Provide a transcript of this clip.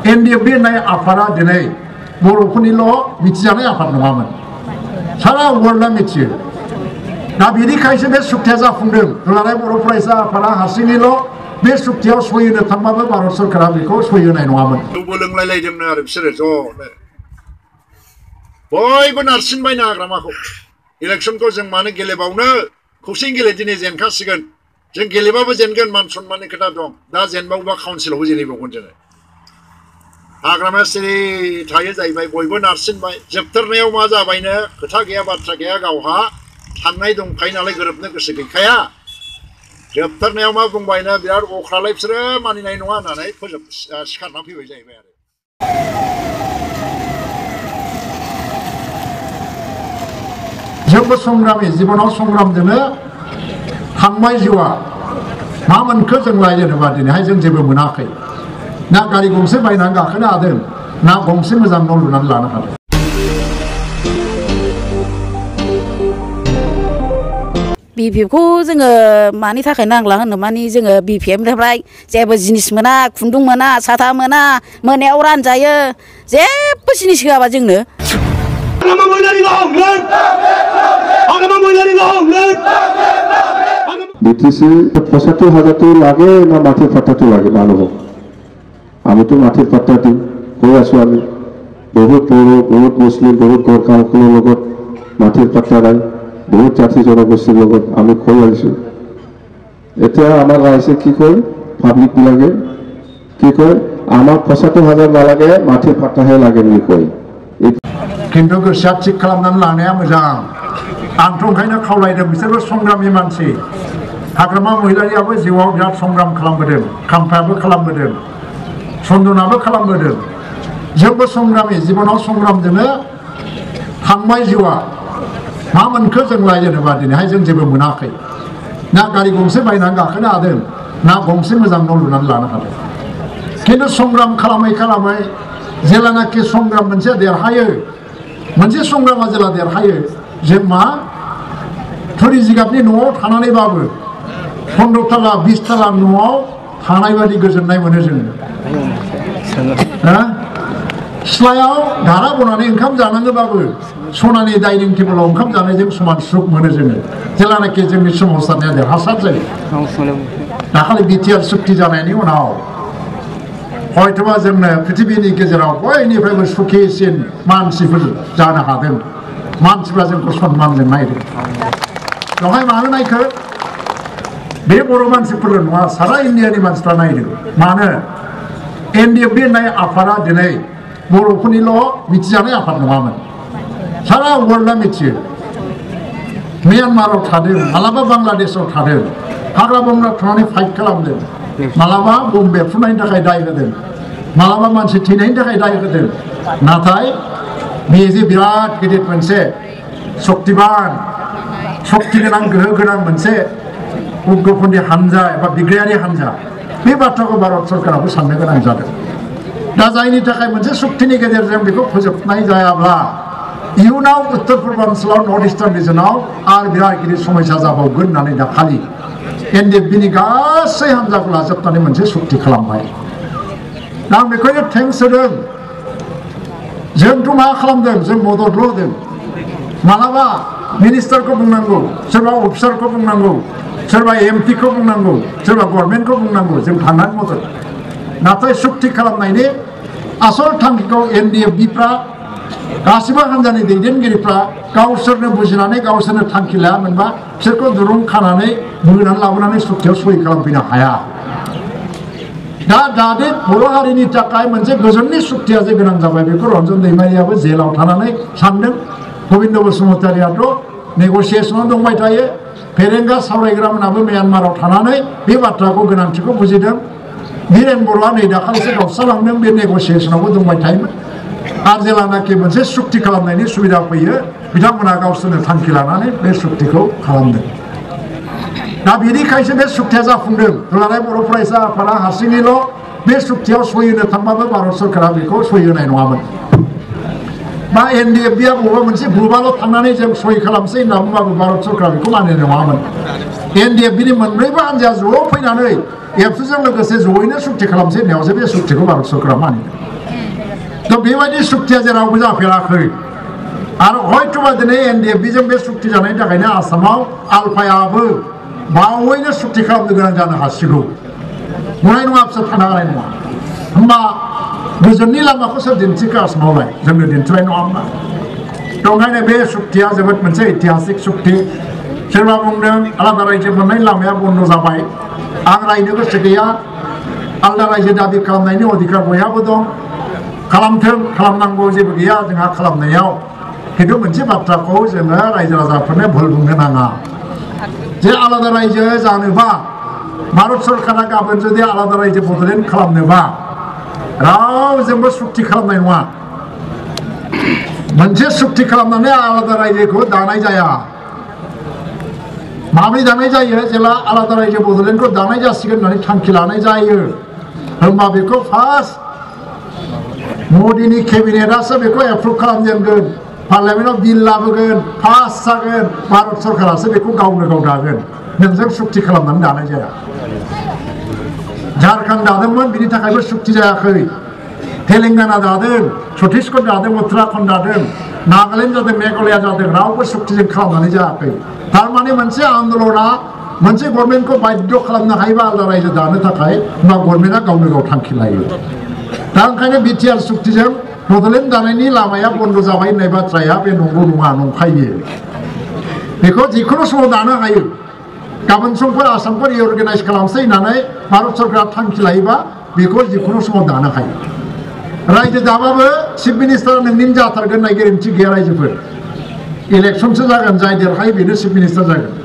NDFB होननाय आफादा दिनै बर'फोरनिल' मिथिजानाय आफाद नङामोन सारा वर्ल्डआ मिथियो दा बेनिखायसो बे सुक्तिया जाफुंदों दुलाराय बर' फरायसा आफादा हारसिङैल' बे सुक्तियाव सहि होनो थांबाबो भारत सरकारा बेखौ सहि होनाय नङामोन जौबो लोंलायलायदोंनो आरो बिसोरो ज'नो बयबो नारसिनबायनो हाग्रामाखौ इलेक्सनखौ जों मानो गेलेबावनो खौसेयै गेले दिनै जेनखासिगोन जों गेलेबाबो जेनगोन मान सन्माननि खोथा दं दा जेनबावबा काउन्सिलावबो जेनैबावगोन जोङो हाग्रामाया सिरि थायो जाहैबाय बयबो नारसिनबाय जोबथारनायाव मा जाबायनो खोथा गैया बाथ्रा गैया गावहा थांनाय दंखायो नालाय गोरोबनो गोसो गैखाया जोबथारनायाव मा बुंबायनो बिराद अख्रालाय बिसोरो मानिनाय नङा होननानै सिखारना फैबाय जाहैबाय आरो जोंबो संग्रामि जिबनाव संग्रामजोंनो थांबाय जिउआ मा मोनखो जोंलाय जेनेबा दिनैहाय जों जेबो मोनाखै ना गारि गंसे बायनानै गाखोनो हादों ना गंसे मोजां न' लुनानै लानो हादों BPFखौ जोङो मानि थाखाय नांला होनो मानि जोङो BPFनिफ्राय जेबो जिनिस मोना खुन्दुं मोना साथा मोना मोनायाव रानजायो जेबो जिनिस होआबा जोंनो BTC ৭৫,০০০ লাগে না মাটির পাট্টাটো লাগে ভালো হোক আমি তো মাটির পাট্টাটি কৈ আছো আমি বহুত বড়ো বহুত মুসলিম বহুত গোর্খাসকলৰ লগত মাটিৰ পাট্টা নাই বহুত জাতি জনগোষ্ঠীৰ লগত আমি কৈ আহিছোঁ এতিয়া আমাৰ ৰাইজে কি কয় পাব্লিকবিলাকে কি কয় আমাক ৭৫,০০০ নালাগে মাটিৰ পাট্টাহে লাগে বুলি কয় खिन्थु गोसोआ थिग खालामनानै लानाया मोजां आंथ' ओंखायनो खावलायदों बिसोरबो संग्रामनि मानसि हाग्रामा महिलारियाबो जिउआव बिराद संग्राम खालामबोदों खाम्फायाबो खालामबोदों सन्दनाबो खालामबोदों जोंबो संग्रामि जिबनाव संग्रामजोंनो थांबाय जिउआ मा मोनखो जोंलाय जेनेबा दिनैहाय जों जेबो मोनाखै ना गारि गंसे बायनानै गाखोनो हादों ना गंसे मोजां न' लुनानै लानो हादों खिन्थु संग्राम खालामै खालामै जेलानाखि संग्राम मोनसे देरहायो मोनसे संग्रामा जेला देरहायो जों मा थुरि जिगाबनि न'आव थानानैबाबो 15 ताला 20 ताला न'आव थानाय बायदि गोजोननाय मोनो जोङो सिथ्लायाव धारा बनानै ओंखाम जानांगौबाबो सनानि डाइनिं टेबोलाव ओंखाम जानायजों समान सुख मोनो जोङो जेलानाखि जोंनि सोमावसारनाया देरहासार जायो दाखालि बिटिआर सुक्ति जानायनि उनाव हयथ'बा जोंनो पृथिबीनि गेजेराव बयनिफ्रायबो सुखिसिन मानसिफोर जानो हादों मानसिफ्रा जोंखौ सन्मानजों नायदों बेवहाय मानो नायखो बे बर' मानसिफोरल' नङा सारा इन्डियानि मानसिफ्रा नायदों मानो NDFB होननाय आफादा दिनै बर'फोरनिल' मिथिजानाय आफाद नङामोन सारा वर्ल्डआ मिथियो म्यानमाराव थादों मालाबा बांलादेशआव थादों हाग्रा बंग्रा थानानै फाइट खालामदों मालाबा बम बेरफ्रुनायनि थाखाय दाय होदों मालाबा मानसि थैनायनि थाखाय दाय होदों नाथाय बे जे बिराद गिदिर मोनसे शक्तिबान शक्ति गोनां गोहो गोनां मोनसे उग्रपन्थी हानजा एबा बिग्रायारि हानजा बे बाथ्राखौ भारत सरकाराबो साननो गोनां जादों दा जायनि थाखाय मोनसे शक्तिनि गेजेरजों बेखौ फोजोबनाय जायाब्ला इयुनाव उत्तर पूर्बांचलाव नर्थ इस्टार्न रिजनाव आरो बिराद गिदिर समस्या जाबावगोन होननानै दाखालि NDFBनि गासै हान्जाखौ लाजोबनानै मोनसे सुक्ति खालामबाय दा आं बेखौनो थेंक्स होदों जोंथ' मा खालामदों जों मददल' होदों मालाबा मिनिस्टारखौ बुंनांगौ सोरबा अफिसारखौ बुंनांगौ सोरबा MP खौ बुंनांगौ सोरबा गभर्नमेन्टखौ बुंनांगौ जों थांनानै मदद नाथाय सुक्ति खालामनायनि आसल थांखिखौ NDFBफ्रा गासिबो हान्जानि दैदेनगिरिफ्रा गावसोरनो बुजिनानै गावसोरनो थांखि लायामोनबा बिसोरखौ दुरुं खानानै बोनानै लाबोनानै सुक्तियाव सहि खालामफैनो हाया दा जाहाथे बर' हारिनि थाखाय मोनसे गोजोननि सुक्तिया जे गोनां जाबाय बेखौ रन्जन दैमारियाबो जेलाव थानानै सानदों गबिन्द बसुमतारियाथ' नेगसियेसनाव दंबाय थायो फेरेंगा सावरायग्रामोनाबो म्यानमाराव थानानै बे बाथ्राखौ गोनांथिखौ बुजिदों बिरेन बर'आ नै दाखालिसो गावस्रालांदों बे नेगसियेसनावबो दंबाय थायोमोन आरो जेलानाखि मोनसे सुक्ति खालामनायनि सुबिदा फैयो बिथांमोना गावसोरनो थांखि लानानै बे सुक्तिखौ खालामदों दा बेनिखायसो बे सुक्तिया जाफुंदों दुलाराय बर' फरायसा आफादा हारसिङैल' बे सुक्तियाव सहि होनो थांबाबो भारत सरकारा बेखौ सहि होनाय नङामोन बा NDFBआ बबेबा मोनसे ग्रुपआल' थांनानै जों सहि खालामसै होनना बुंबाबो भारत सरकारा बेखौ मानिनाय नङामोन NDFBनि मोनब्रैबो हान्जाया ज' फैनानै एबसुजों लोगोसे ज'यैनो सुक्ति खालामसै होननायावसो बे सुक्तिखौ भारत सरकारा मानिदों दा बेबायदि सुक्तिया जेरावबो जाफेराखै आरो हयथ'बा दिनै NDFBजों बे सुक्ति जानायनि थाखायनो आसामाव आलफायाबो बावैनो सुक्ति खालामनो गोनां जानो हासिगौ बुंनाय नङा बिसोर थानो हानाय नङा होमबा गोजोननि लामाखौ सोर दिन्थिखो आसामावलाय जोंनो दिन्थिबाय नङा होमबा ओंखायनो बे सुक्तिया जोबोद मोनसे ऐतिहासिक सुक्ति सोरबा बुंदों आलादा रायजो मोननायनि लामाया बन्द जाबाय आं रायनो गोसो गैया आलादा रायजो दाबि खालामनायनि अधिकार बयहाबो दं खालामथों खालामनांगौ जेबो गैया जोंहा खालामनायाव खिन्थु मोनसे बाथ्राखौ जोङो रायजो राजाफोरनो भुल बुंनो नाङा जे आलादा रायजो जानोबा भारत सरकारा गाबोन जुदि आलादा रायजो बड'लेण्ड खालामनोबा रावजोंबो सुक्ति खालामनाय नङा मोनसे सुक्ति खालामनानै आलादा रायजोखौ दानाय जाया माबोरै दानाय जायो जेला आलादा रायजो बड'लेण्डखौ दानाय जासिगोन होननानै थांखि लानाय जायो होमबा बेखौ फार्स्ट मदिनि केबिनेटआसो बेखौ एप्रुभ खालामजेनगोन पार्लियामेन्टआव बिल लाबोगोन पास जागोन भारत सरकारासो बेखौ गावनो गाव दागोन नोंजों सुक्ति खालामनानै दानाय जाया झारखन्ड दादोंमोन बिनि थाखायबो सुक्ति जायाखै तेलेंगाना दादों छत्तीसगढ़ दादों उत्तराखंड दादों नागालेण्ड जादों मेघालया जादों रावबो सुक्तिजों खालामनानै जायाखै थारमाने मोनसे आन्दलना मोनसे गभर्नमेन्टखौ बाध्य खालामनो हायोबा आलादा रायजो दानो थाखाय होमबा गभर्नमेन्टआ गावनो गाव थांखि लायो दा ओंखायनो बिटिआर सुक्तिजों बड'लेण्ड दानायनि लामाया बन्द जाबाय होननाय बाथ्राया बे नंगौ नङा नंखायो बेखौ जिखुनु समाव दानो हायो गाबोन समफोर आसामखौ रिअर्गेनाइज खालामसै होननानै भारत सरकारा थांखि लायोबा बेखौ जिखुनु समाव दानो हायो रायजो दाबाबो चिफ मिनिस्टारा नोंनि जाथारगोन होननाय गेरेन्टि गैया रायजोफोर इलेक्सनसो जागोन जाय देरहायो बेनो चिफ मिनिस्टार जागोन